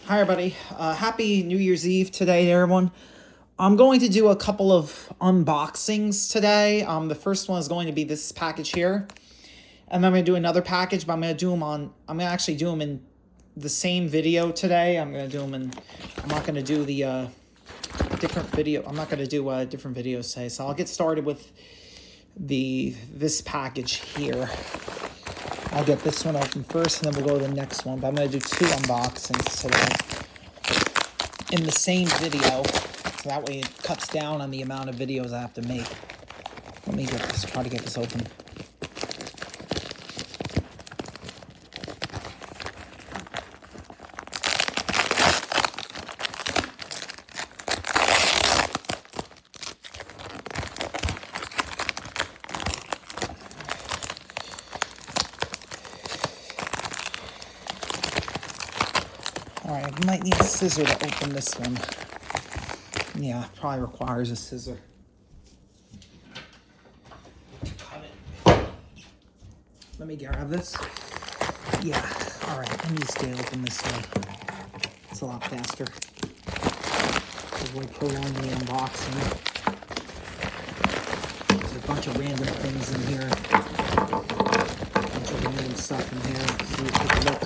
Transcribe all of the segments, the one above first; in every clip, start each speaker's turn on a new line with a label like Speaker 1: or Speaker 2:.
Speaker 1: Hi, everybody. Happy New Year's Eve today, everyone. I'm going to do a couple of unboxings today. The first one is going to be this package here. And then I'm going to do another package, but I'm going to actually do them in the same video today. I'm not going to do the different video. I'm not going to do different videos today. So I'll get started with this package here. I'll get this one open first, and then we'll go to the next one. But I'm going to do two unboxings today in the same video, so that way it cuts down on the amount of videos I have to make. Let me try to get this open. Alright, I might need a scissor to open this one. Yeah, probably requires a scissor. Cut it. Let me grab this. Yeah, alright, let me just get it open this way. It's a lot faster. Avoid prolonging the unboxing. There's a bunch of random things in here. A bunch of random stuff in here. So you take a look.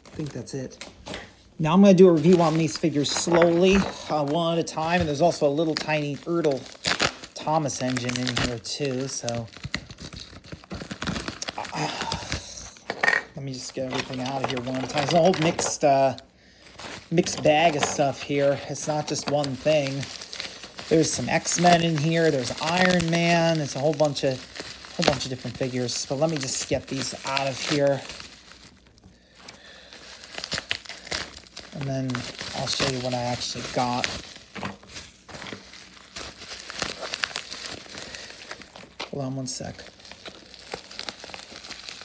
Speaker 1: I think that's it. Now I'm going to do a review on these figures slowly, one at a time. And there's also a little tiny Ertl Thomas engine in here too. So let me just get everything out of here one at a time. There's a whole mixed bag of stuff here. It's not just one thing. There's some X-Men in here. There's Iron Man. There's a whole bunch of different figures. But let me just get these out of here. And then I'll show you what I actually got. Hold on one sec.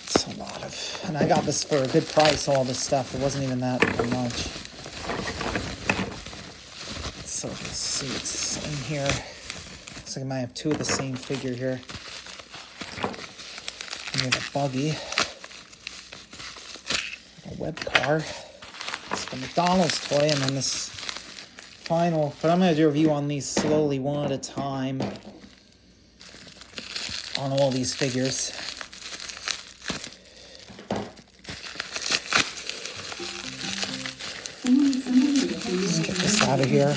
Speaker 1: It's a lot of... And I got this for a good price, all this stuff. It wasn't even that much. So let's see what's in here. Looks like I might have two of the same figure here. We have a buggy. A web car. The McDonald's toy, and then this final, but I'm going to do a review on these slowly one at a time on all these figures. Let's get this out of here.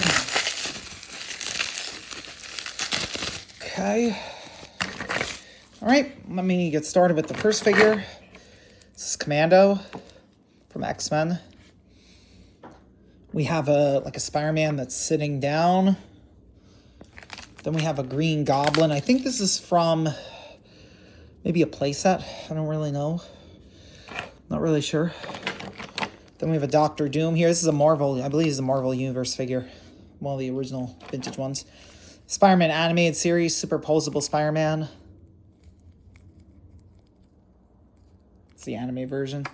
Speaker 1: Okay. All right, let me get started with the first figure. This is Commando from X-Men. We have a Spider-Man that's sitting down. Then we have a Green Goblin. I think this is from maybe a playset. I don't really know. Not really sure. Then we have a Doctor Doom here. This is a Marvel, I believe this is a Marvel Universe figure. One of the original vintage ones. Spider-Man animated series, superposable Spider-Man. It's the anime version.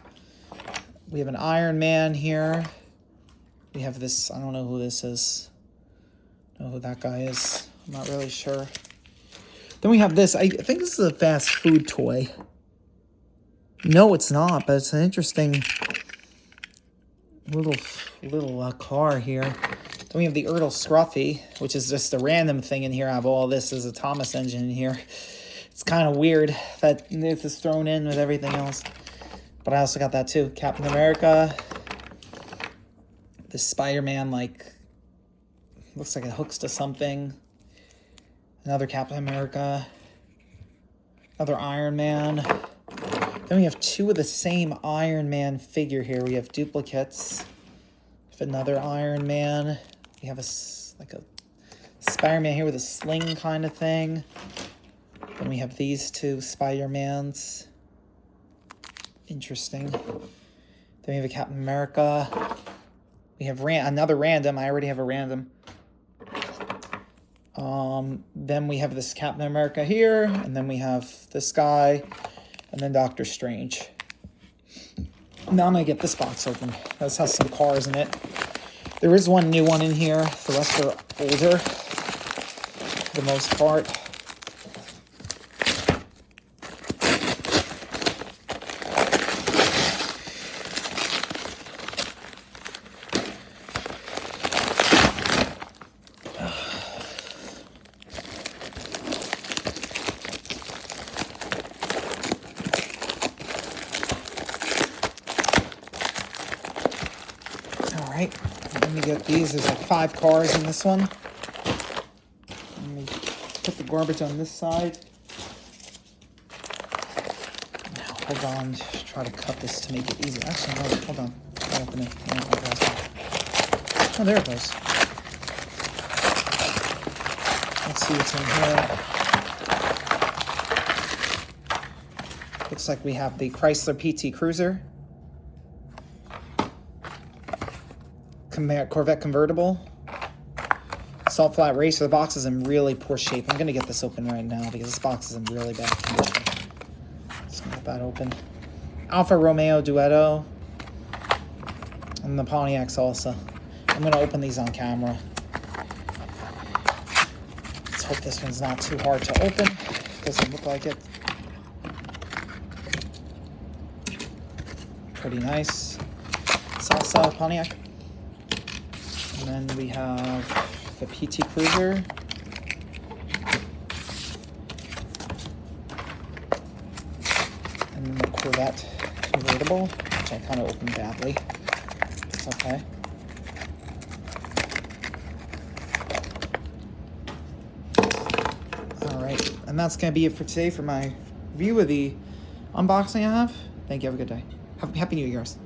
Speaker 1: We have an Iron Man here. We have this, I don't know who this is. I don't know who that guy is. I'm not really sure. Then we have this. I think this is a fast food toy. No, it's not, but it's an interesting little car here. Then we have the Ertl Scruffy, which is just a random thing in here. I have all this as a Thomas engine in here. It's kind of weird that this is thrown in with everything else. But I also got that too. Captain America. This Spider-Man, looks like it hooks to something. Another Captain America. Another Iron Man. Then we have two of the same Iron Man figure here. We have duplicates. We have another Iron Man. We have a Spider-Man here with a sling kind of thing. Then we have these two Spider-Mans. Interesting. Then we have a Captain America. We have another random. I already have a random. Then we have this Captain America here. And then we have this guy. And then Doctor Strange. Now I'm going to get this box open. This has some cars in it. There is one new one in here. The rest are older, for the most part. right, let me get these. There's like 5 cars in this one. Let me put the garbage on this side. Now, hold on. Try to cut this to make it easy. Actually, no, hold on. I'll open it. Oh, there it goes. Let's see what's in here. Looks like we have the Chrysler PT Cruiser. Corvette convertible. Salt flat racer. The box is in really poor shape. I'm going to get this open right now because this box is in really bad condition. Let's get that open. Alfa Romeo Duetto. And the Pontiac Salsa. I'm going to open these on camera. Let's hope this one's not too hard to open. Doesn't look like it. Pretty nice. Salsa Pontiac. And then we have the PT Cruiser. And then the Corvette convertible, which I kind of opened badly. It's okay. Alright, and that's going to be it for today for my view of the unboxing I have. Thank you. Have a good day. Happy New Year's.